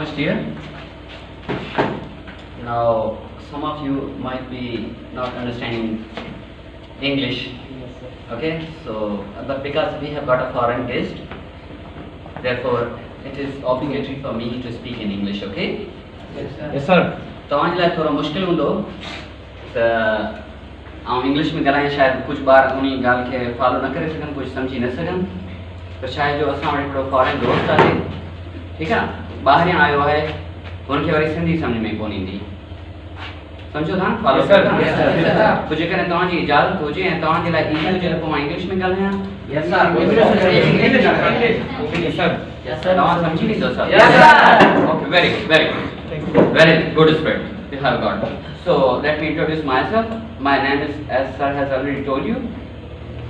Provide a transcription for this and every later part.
much, dear. Now, some of you might be not understanding English. Okay, so but because we have got a foreign guest, therefore it is obligatory for me to speak in English. Okay? Yes, sir. तव्हांजे लाइ थोरो मुश्किल हूंदो त आउं English में ॻाल्हायां, शायदि कुझु ॿार उन ॻाल्हि खे फॉलो न करे सघनि, कुझु सम्झी न सघनि, त छा आहे जो असां वटि हिकिड़ो फॉरेन दोस्त आहे, ठीकु आहे, ॿाहिरियां आयो आहे, हुनखे वरी सिंधी सम्झ में कोन ईंदी, सम्झो था, फॉलो था। तो जेकॾहिं तव्हांजी इजाज़त हुजे ऐं तव्हांजे लाइ ईज़ी हुजे त पोइ मां इंग्लिश में ॻाल्हायां। Yes, sir. Yes, sir. तव्हां सम्झी लींदो sir? Yes, sir. Okay, very good spirit you have got. So let me introduce myself. My name is, as sir has already told you,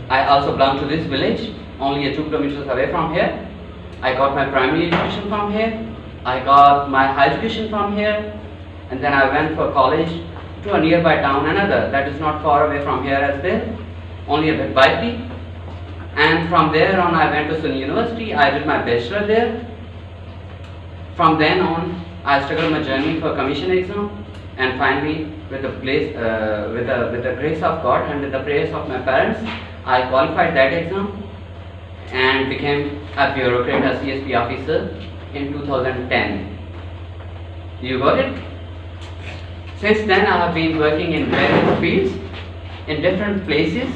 I also belong to this village, only 2 kilometers away from here. I got my primary education from here. I got my high education from here, and then I went for college to a nearby town, another that is not far away from here as well, only a bit widely. And from there on I went to SUNY University. I did my bachelor there. From then on I struggled my journey for commission exam, and finally with the grace of God and with the prayers of my parents, I qualified that exam and became a bureaucrat, a CSP officer in 2010. You got it? Since then I have been working in various fields, in different places,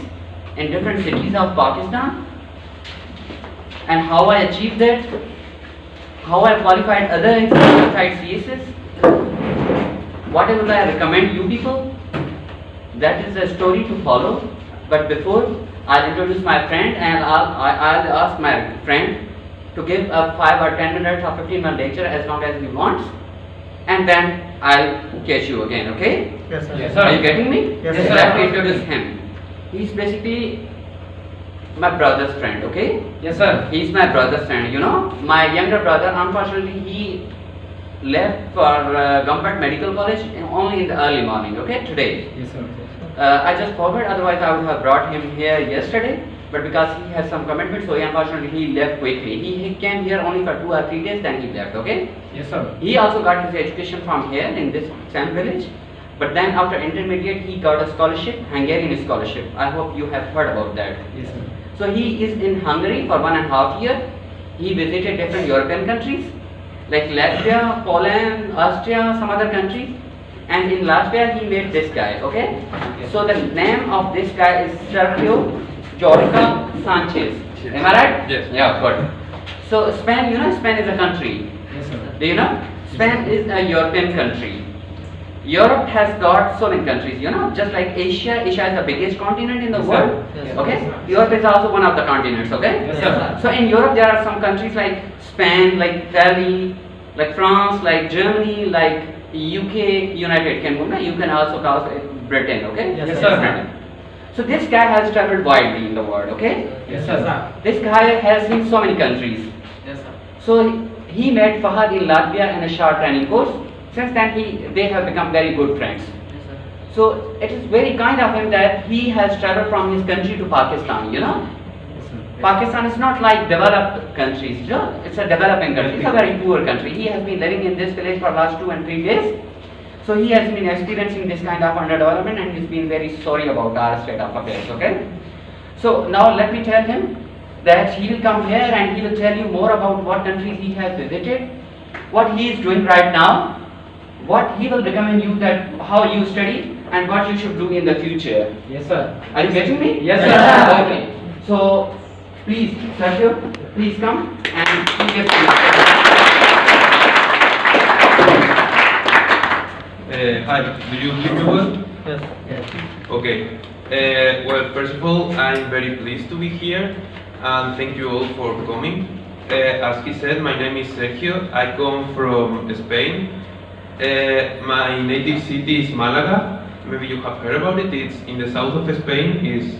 in different cities of Pakistan. And how I achieved that, how I qualified other exams besides CSS, what would I recommend you people, that is a story to follow. But before, I'll introduce my friend, and I'll ask my friend to give a 5 or 10 minutes or 15-minute lecture as long as he wants, and then I'll catch you again, okay? Yes, sir. Yes, sir. Are you getting me? Yes, sir. sir. Let me introduce him. He's basically my brother's friend, okay? Yes, sir. He's my brother's friend, you know. My younger brother, unfortunately, he left for Gumpert Medical College only in the early morning, okay, today. Yes, sir. I just forgot, otherwise I would have brought him here yesterday, but because he has some commitment, so unfortunately he left quickly. He came here only for 2 or 3 days, then he left, okay? Yes, sir. He also got his education from here in this same village, but then after intermediate he got a scholarship, Hungarian scholarship. I hope you have heard about that. Yes, sir. So he is in Hungary for 1.5 years. He visited different European countries like Latvia, Poland, Austria, some other countries. And in Latvia he met this guy, okay? So the name of this guy is Sergio Jorca Sanchez. Am I right? Yes. Yeah, good. So Spain, you know, Spain is a country. Yes, sir. Do you know? Spain is a European country. Europe has got so many countries, you know, just like Asia. Asia is the biggest continent in the Yes, world. sir. Yes, Okay? sir. Europe is also one of the continents, okay? Yes, sir. So in Europe there are some countries like Spain, like Italy, like France, like Germany, like UK, United Kingdom. You can also call it Britain, okay? Yes, sir. Britain. So this guy has traveled widely in the world, okay? Yes, sir. This guy has seen so many countries. Yes, sir. So he met Fahad in Latvia in a short training course. Since then they have become very good friends. Yes, sir. So it is very kind of him that he has traveled from his country to Pakistan, you know. Yes, sir. Pakistan is not like developed countries, you know? It's a developing country, it's a very poor country. He has been living in this village for last 2 and 3 days. So he has been experiencing this kind of underdevelopment, and he's been very sorry about our state of affairs, okay? So now let me tell him that he will come here and he will tell you more about what countries he has visited, what he is doing right now, what he will recommend you, that how you study and what you should do in the future. Yes, sir. Are you getting me? Yes, sir. Okay. So please, Sergio, please come and give Hi, do you hear me well? Yes. Yes. Okay. Well, first of all, I'm very pleased to be here, and thank you all for coming. As he said, my name is Sergio. I come from Spain. My native city is Malaga. Maybe you have heard about it. It's in the south of Spain. It's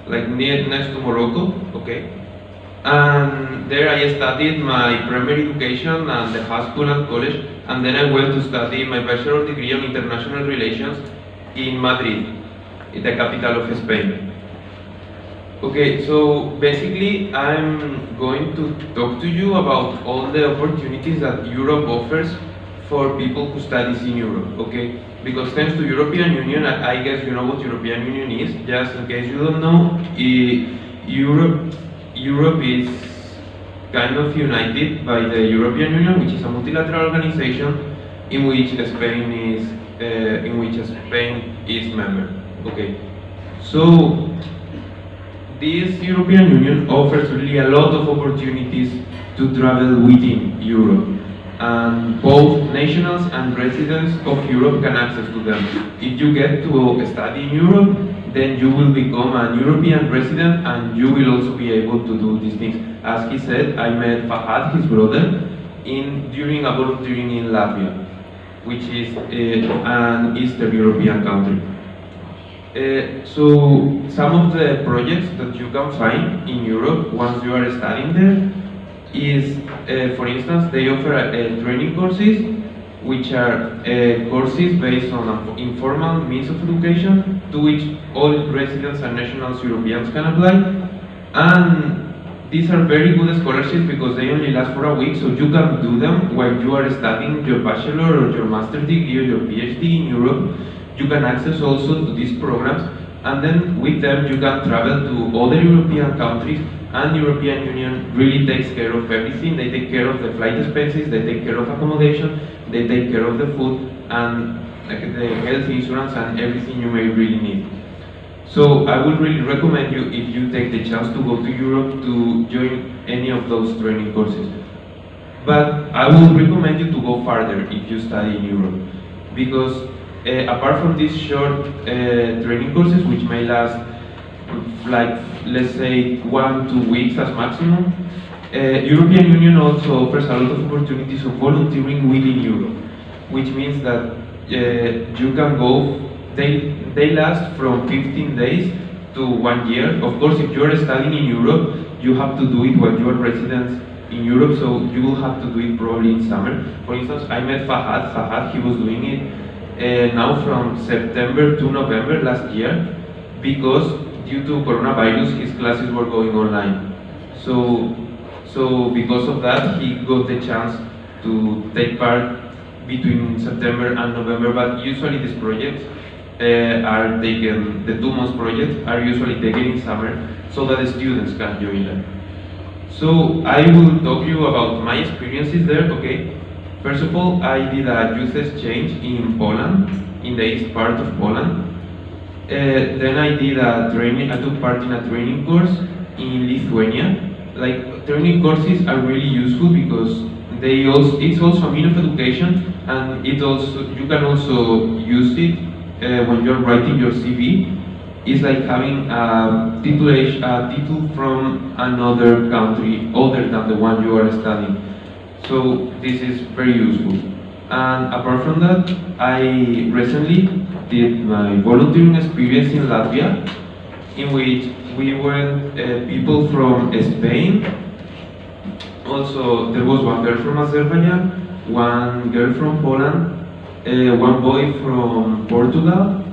like next to Morocco. Okay. And there I studied my primary education and the high school and college, and then I went to study my bachelor degree on international relations in Madrid, in the capital of Spain. Okay, so basically I'm going to talk to you about all the opportunities that Europe offers for people who studies in Europe, okay? Because thanks to European Union, I guess you know what European Union is. Just in case you don't know, Europe is kind of united by the European Union, which is a multilateral organization in which Spain is member. Okay, so this European Union offers really a lot of opportunities to travel within Europe, and both nationals and residents of Europe can access to them. If you get to study in Europe, then you will become a European resident and you will also be able to do these things. As he said, I met Fahad, his brother, during a volunteering in Latvia, which is an Eastern European country. So some of the projects that you can find in Europe once you are studying there is, for instance, they offer training courses, which are courses based on informal means of education to which all residents and nationals Europeans can apply. And these are very good scholarships because they only last for a week, so you can do them while you are studying your bachelor or your master degree or your PhD in Europe. You can access also to these programs, and then with them you can travel to other European countries, and the European Union really takes care of everything. They take care of the flight expenses, they take care of accommodation, they take care of the food, and the health insurance and everything you may really need. So I would really recommend you, if you take the chance to go to Europe, to join any of those training courses. But I would recommend you to go farther if you study in Europe, because apart from these short training courses, which may last like, let's say, 1-2 weeks as maximum, European Union also offers a lot of opportunities of volunteering within Europe, which means that you can go, they last from 15 days to 1 year. Of course, if you are studying in Europe, you have to do it while you are residents in Europe, so you will have to do it probably in summer. For instance, I met Fahad, he was doing it now from September to November last year, because due to coronavirus, his classes were going online. So because of that, he got the chance to take part between September and November, but usually these projects are taken, the 2 months projects are usually taken in summer, so that the students can join them. So I will talk to you about my experiences there, okay? First of all, I did a youth exchange in Poland, in the east part of Poland. Then I did a training, I took part in a training course in Lithuania. Like, training courses are really useful because it's also a means of education, and you can also use it when you're writing your CV. It's like having a title from another country other than the one you are studying. So this is very useful. And apart from that, I recently did my volunteering experience in Latvia, in which we went people from Spain. Also, there was one girl from Azerbaijan, one girl from Poland, one boy from Portugal,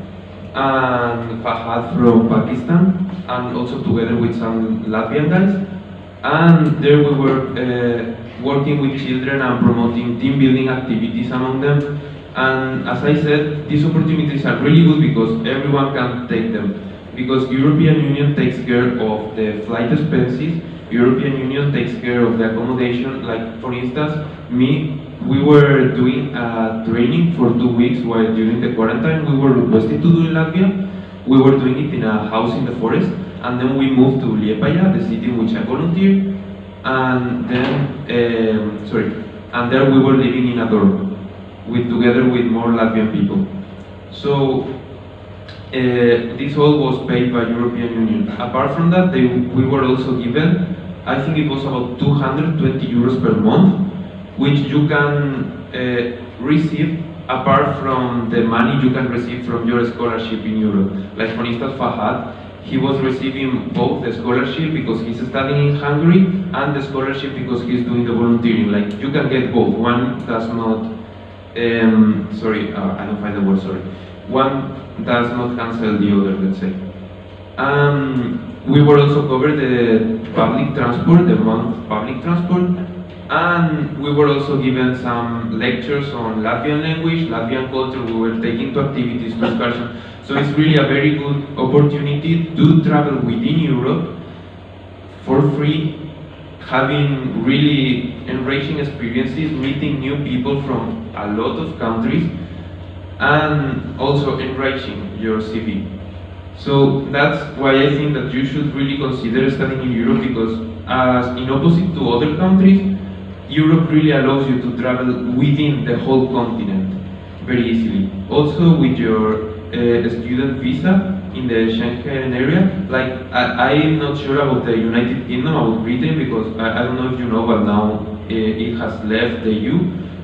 and Fahad from Pakistan, and also together with some Latvian guys. And there we were working with children and promoting team building activities among them. And as I said, these opportunities are really good because everyone can take them. Because European Union takes care of the flight expenses, European Union takes care of the accommodation. Like, for instance, we were doing a training for 2 weeks while during the quarantine we were requested to do in Latvia. We were doing it in a house in the forest, and then we moved to Liepaja, the city in which I volunteered, and then, and there we were living in a dorm, together with more Latvian people. So this all was paid by European Union. Apart from that, we were also given, I think it was about 220 euros per month, which you can receive apart from the money you can receive from your scholarship in Europe. Like, for instance, Fahad, he was receiving both the scholarship because he's studying in Hungary and the scholarship because he's doing the volunteering. Like, you can get both. One does not, I don't find the word, sorry. One does not cancel the other, let's say. We were also covered the public transport, the month public transport, and we were also given some lectures on Latvian language, Latvian culture. We were taking to activities, to excursions. So it's really a very good opportunity to travel within Europe for free, having really enriching experiences, meeting new people from a lot of countries, and also enriching your CV. So that's why I think that you should really consider studying in Europe, because as in opposite to other countries, Europe really allows you to travel within the whole continent very easily. Also with your student visa in the Schengen area, like I'm not sure about the United Kingdom, about Britain, because I don't know if you know, but now it has left the EU,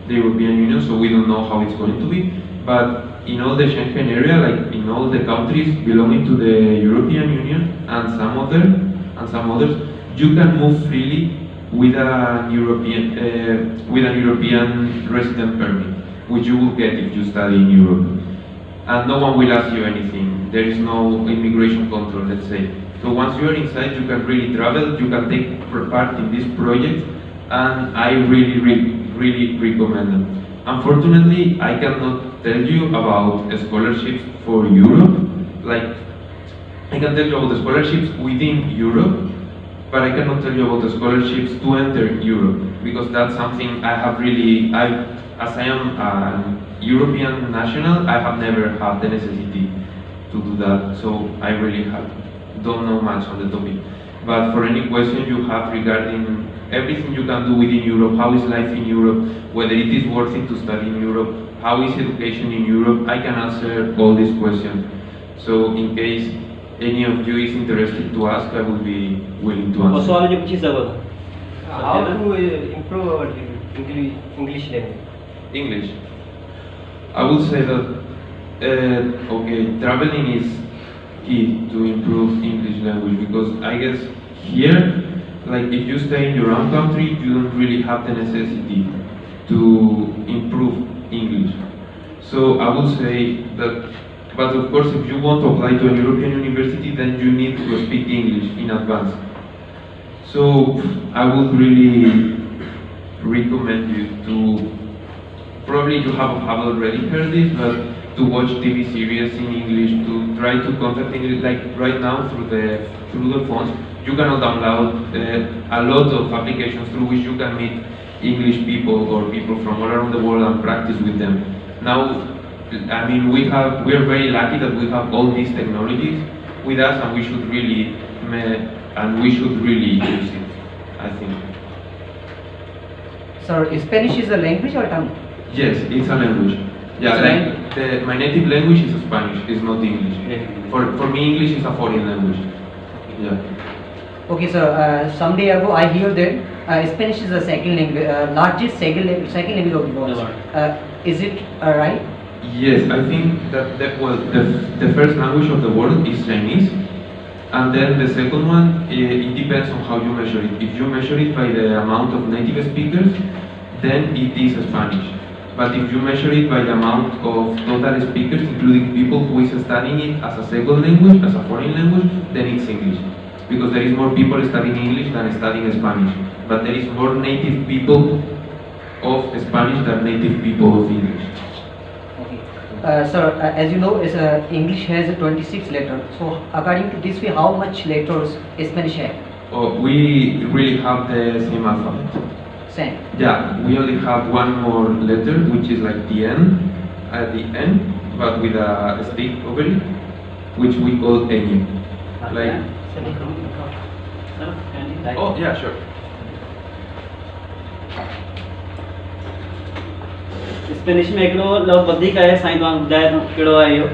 the European Union, so we don't know how it's going to be. But in all the Schengen area, like in all the countries belonging to the European Union and some others, you can move freely with an European resident permit, which you will get if you study in Europe. And no one will ask you anything. There is no immigration control, let's say. So once you are inside, you can really travel, you can take part in this project, and I really recommend them. Unfortunately, I cannot tell you about scholarships for Europe. Like, I can tell you about the scholarships within Europe, but I cannot tell you about the scholarships to enter Europe, because that's something I have really, as I am an European national, I have never had the necessity to do that, so I really don't know much on the topic. But for any question you have regarding everything you can do within Europe, how is life in Europe, whether it is worth it to study in Europe, how is education in Europe, I can answer all these questions. So in case any of you is interested to ask, I will be willing to answer. सवाल जो पूछी सकता How to improve our English language? English. I would say that okay, traveling is key to improve English language, because I guess here, like if you stay in your own country, you don't really have the necessity to improve English. So I would say that, but of course if you want to apply to a European university, then you need to speak English in advance. So I would really recommend you to, probably you have already heard this, but to watch TV series in English, to try to contact English, like right now through the phones, you can download a lot of applications through which you can meet English people or people from all around the world and practice with them. Now, I mean, we are very lucky that we have all these technologies with us, and we should really use it, I think. Sir, Spanish is a language or tongue? Yes, it's a language. Yeah, like my native language is Spanish, it's not English. For me, English is a foreign language. Yeah. Okay, sir. Some day ago, I hear that Spanish is the second language, largest second language of the world. Is it right? Yes, I think that the first language of the world is Chinese, and then the second one, it depends on how you measure it. If you measure it by the amount of native speakers, then it is Spanish. But if you measure it by the amount of total speakers, including people who is studying it as a second language, as a foreign language, then it's English. Because there is more people studying English than studying Spanish. But there is more native people of Spanish than native people of English. Okay. Sir, as you know, English has 26 letters. So according to this way, how much letters Spanish have? Oh, we really have the same alphabet. Same. Yeah, we only have one more letter, which is like the N at the end, but with a stick over it, which we call ñ. Like, oh yeah, sure. Spanish में हिकिड़ो लफ़्ज़ वधीक आहे, साईं तव्हां ॿुधाए थो कहिड़ो आहे इहो?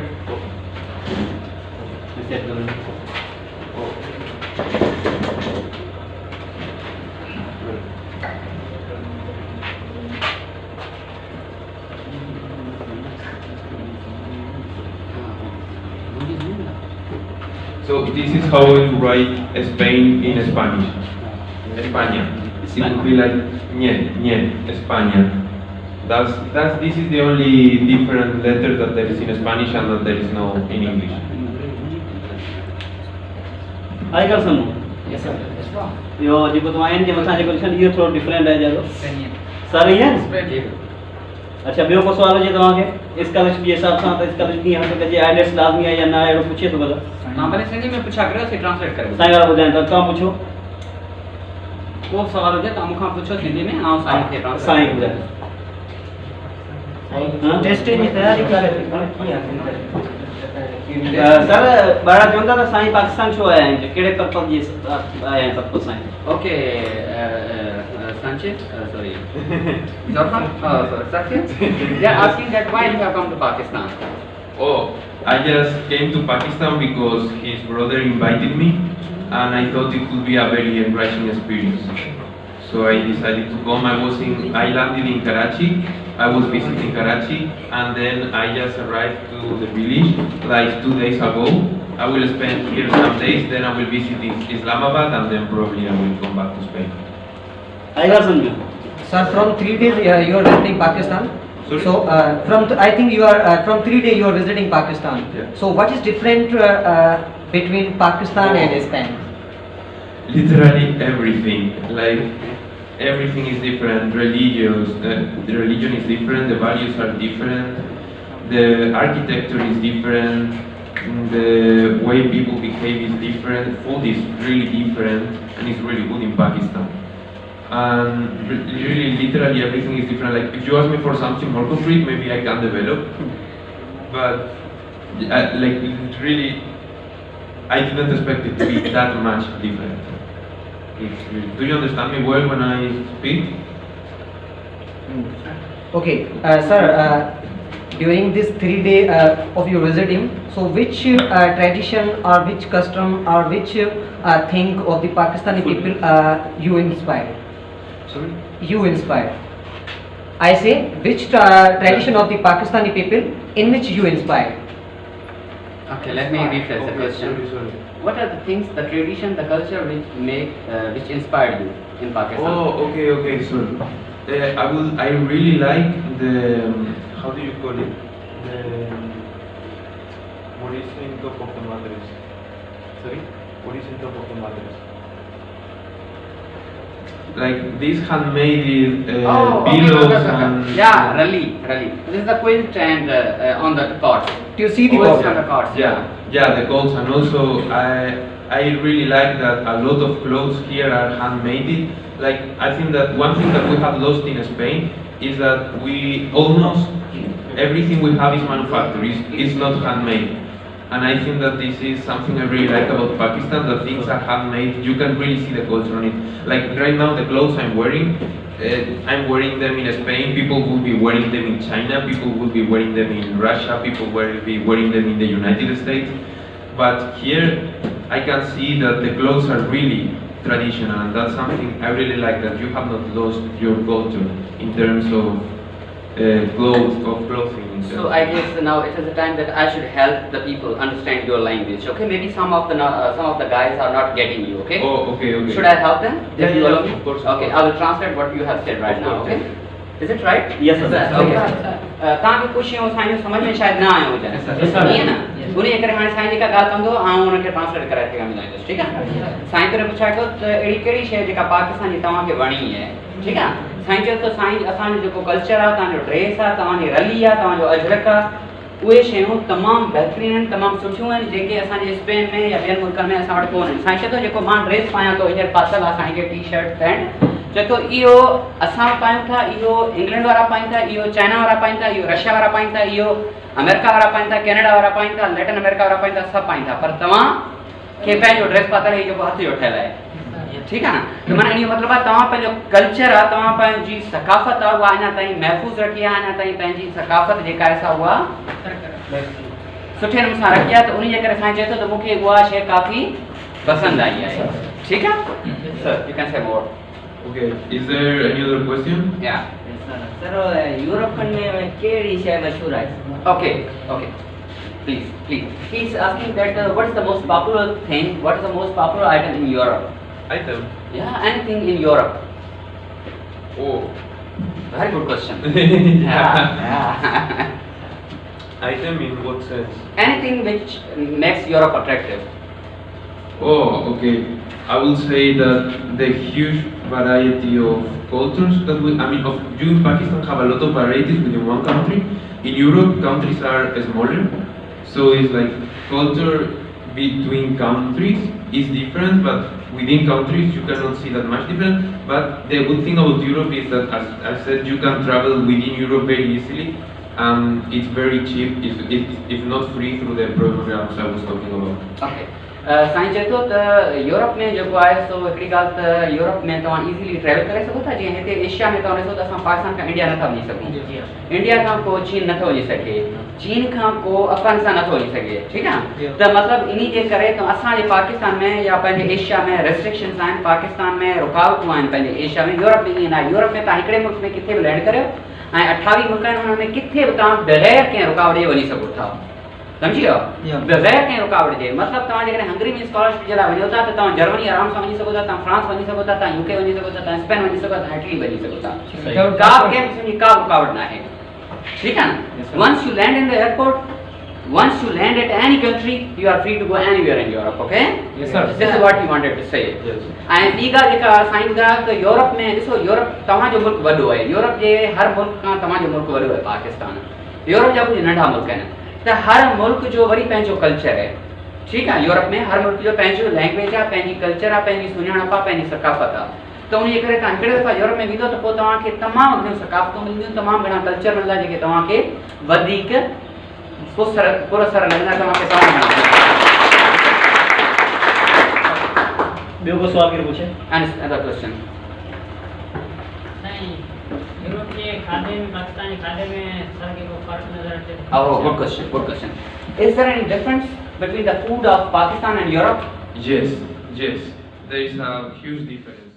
So this is how you write Spain in Spanish. España. It would be like ñe, España. This is the only different letter that there is in Spanish and that there is no in English. आई ॻाल्हि सम्झो Yes, sir. It's wrong. इहो जेको तव्हां आहिनि जे मथां जेको लिखियलु इहो थोरो डिफरेंट आहे ज़्यादा सर ईअं अच्छा ॿियो को सुवाल हुजे तव्हांखे स्कॉलरशिप जे हिसाब सां त स्कॉलरशिप कीअं हासिल कजे आईएलटीएस लाज़मी आहे या न अहिड़ो पुछे थो भला तव्हां भले सिंधी में पुछा करियो से ट्रांसलेट करे साईं वारा ॿुधाइनि था तव्हां पुछो को सवाल हुजे तव्हां मूंखां पुछो सिंधी में ऐं साईं खे ट्रांसलेट साईं ॿुधाइनि टेस्ट जी तयारी करे थी सर ॿाहिरां चवनि था त साईं पाकिस्तान छो आया आहिनि कहिड़े पर्पज़ जे आया आहिनि पर्पज़ साईं Okay, Sanchit, sorry. Zorhan? Sorry, Sakit? They are asking that why you have come to Pakistan. Oh, I just came to Pakistan because his brother invited me and I thought it could be a very enriching experience. So I decided to come. I landed in Karachi. I was visiting Karachi and then I just arrived to the village like 2 days ago. I will spend here some days, then I will visit Islamabad and then probably I will come back to Spain. आई ॻाल्हि सम्झो Sir, from 3 days you are visiting Pakistan. Sorry? So I think you are from 3 days you are visiting Pakistan. Yeah. So what is different between Pakistan and Spain? Literally everything, like everything is different. The religion is different, the values are different, the architecture is different, the way people behave is different, food is really different and it's really good in Pakistan. And really literally everything is different. Like if you ask me for something more concrete, maybe I can develop, but like really I didn't expect it to be that much different. Do you understand me well when I speak? Okay, sir. During this 3 days of your visiting, so which tradition or which custom or which thing of the Pakistani people you inspired? Sorry? You inspired. I say which tradition of the Pakistani people in which you inspired? Okay, let me rephrase the question. Sorry. What are the things, the tradition, the culture which inspired you in Pakistan? Oh, okay. So I really like the how do you call it? What is in top of the mattress? Sorry? What is in top of the mattress? Like these handmade pillows and Yeah, Rally. This is the quilt and on the cots. Do you see the Quilts border? on the cots. yeah, the coats, and also I really like that a lot of clothes here are handmade. Like I think that one thing that we have lost in Spain is that we almost everything we have is manufactured, it's not handmade. And I think that this is something I really like about Pakistan, that things are handmade, you can really see the culture on it. Like right now the clothes I'm wearing them in Spain, people will be wearing them in China, people will be wearing them in Russia, people will be wearing them in the United States. But here I can see that the clothes are really traditional, and that's something I really like, that you have not lost your culture in terms of clothing. So I guess now it is the time that I should help the people understand your language. Okay, maybe some of the guys are not getting you. Okay. Oh, okay. Should I help them? Yeah, You allow me? of course. Okay, I will translate what you have said right Of now. course, Okay. Is it right? Yes, sir. Okay. तव्हांखे कुझु शयूं असांजो सम्झ में शायदि न आयो हुजनि ईअं न उन करे हाणे साईं जेका ॻाल्हि कंदो ऐं हुनखे ट्रांसलेट कराए सघंदुसि ठीकु आहे साईं करे पुछाए थो त अहिड़ी कहिड़ी शइ जेका पाकिस्तान जी तव्हांखे वणी आहे ठीकु आहे साईं चयो त साईं असांजो जेको कल्चर आहे तव्हांजो ड्रेस आहे तव्हांजी रली आहे तव्हांजो अजरक आहे उहे शयूं तमामु बहितरीनु आहिनि तमामु सुठियूं आहिनि जेके असांजे स्पेन में या ॿियनि मुल्कनि में असां वटि कोन आहिनि साईं चए थो जेको मां ड्रेस पायां थो हींअर पातल आहे साईं खे टी शर्ट पैंट चए थो इहो असां पायूं था इहो इंग्लैंड वारा पाइनि था इहो चाइना वारा पाइनि था इहो रशिया वारा पाइनि था इहो अमेरिका वारा पाइनि था कैनेडा वारा पाइनि था लैटिन अमेरिका वारा पाइनि था सभु पाइनि था पर तव्हां खे पंहिंजो ड्रेस पातल हीअ जेको हथ जो ठहियलु आहे ठीकु आहे न त माना इन जो मतिलबु आहे तव्हां पंहिंजो कल्चर आहे तव्हां पंहिंजी सकाफ़त आहे उहा अञा ताईं महफ़ूज़ रखी आहे अञा ताईं पंहिंजी सकाफ़त जेका आहे सा उहा सुठे नमूने सां रखी आहे त उन जे करे साईं चए थो त मूंखे उहा शइ काफ़ी पसंदि आई आहे ठीकु आहे sir you can say more Okay, is there any other question? या सर यूरोप खंड में कहिड़ी शइ मशहूरु आहे Okay. Please. He's asking that what is the most popular thing? What is the most popular item in Europe? Item? Yeah, anything in Europe. Oh. Very good question. Item in what sense? Anything which makes Europe attractive. Oh, okay. I will say that the huge variety of cultures that you in Pakistan have a lot of varieties within one country. In Europe, countries are smaller, so it's like culture between countries is different, but within countries you cannot see that much difference. But the good thing about Europe is that, as I said, you can travel within Europe very easily, and it's very cheap, if not free, through the programs I was talking about. Okay. Sai चए थो त Europe में जेको आहे सो हिकिड़ी ॻाल्हि त Europe में तव्हां इज़ीली ट्रेवल करे सघो था। जीअं हिते एशिया में तव्हां ॾिसो त असां पाकिस्तान खां इंडिया नथा वञी सघूं, इंडिया खां को चीन नथो वञी सघे, चीन खां को अफगानिस्तान नथो वञी सघे, ठीकु आहे। त मतिलबु इन जे करे त असांजे पाकिस्तान में या पंहिंजे एशिया में रेस्ट्रिक्शंस आहिनि, पाकिस्तान में रुकावटूं आहिनि पंहिंजे एशिया में। यूरोप में ईअं न आहे, यूरोप में तव्हां हिकिड़े मुल्क में किथे बि लैंड करियो ऐं 28 मुल्क आहिनि, हुन में किथे बि तव्हां बग़ैर कंहिं रुकावट जे वञी सघो था, समझी वियो, बग़ैर कंहिं रुकावट जे। मतिलबु तव्हां जेकॾहिं हंगरी में स्कॉलरशिप जे लाइ वञो था त तव्हां जर्मनी आराम सां वञी सघो था, तव्हां फ्रांस वञी सघो था, तव्हां यूके वञी सघो था, तव्हां स्पेन वञी सघो था, इटली वञी सघो था, का कंहिं क़िस्म जी का रुकावट न आहे, ठीकु आहे न। Once you land in the airport, once you land at any country, you are free to go anywhere in Europe, okay? Yes, sir. This is what he wanted to say. Yes. ऐं ॿी ॻाल्हि जेका साईं ॿुधायो त Europe में ॾिसो, Europe तव्हांजो मुल्क वॾो आहे, यूरोप जे हर मुल्क खां तव्हांजो मुल्क वॾो आहे पाकिस्तान। यूरोप जा कुझु नंढा मुल्क आहिनि, त हर मुल्क जो वरी पंहिंजो कल्चर आहे, ठीकु आहे। यूरोप में हर मुल्क जो पंहिंजो लैंग्वेज आहे, पंहिंजी कल्चर आहे, पंहिंजी सुञाणप आहे, पंहिंजी सकाफ़त आहे। त उन जे करे तव्हां हिकिड़े दफ़ा यूरोप में वेंदो त पोइ तव्हांखे तमामु घणियूं सकाफ़तूं मिलंदियूं, तमामु घणा कल्चर मिलंदा जेके तव्हांखे वधीक पुरसर लॻंदा, तव्हांखे तमामु घणा। ॿियो को सवाल केरु पुछे? Other question. यूरोप के खाने में पाकिस्तानी खाने में सर के को फर्क नजर आते हैं? Oh, good question, good question. Is there any difference between the food of Pakistan and Europe? Yes, there is a huge difference.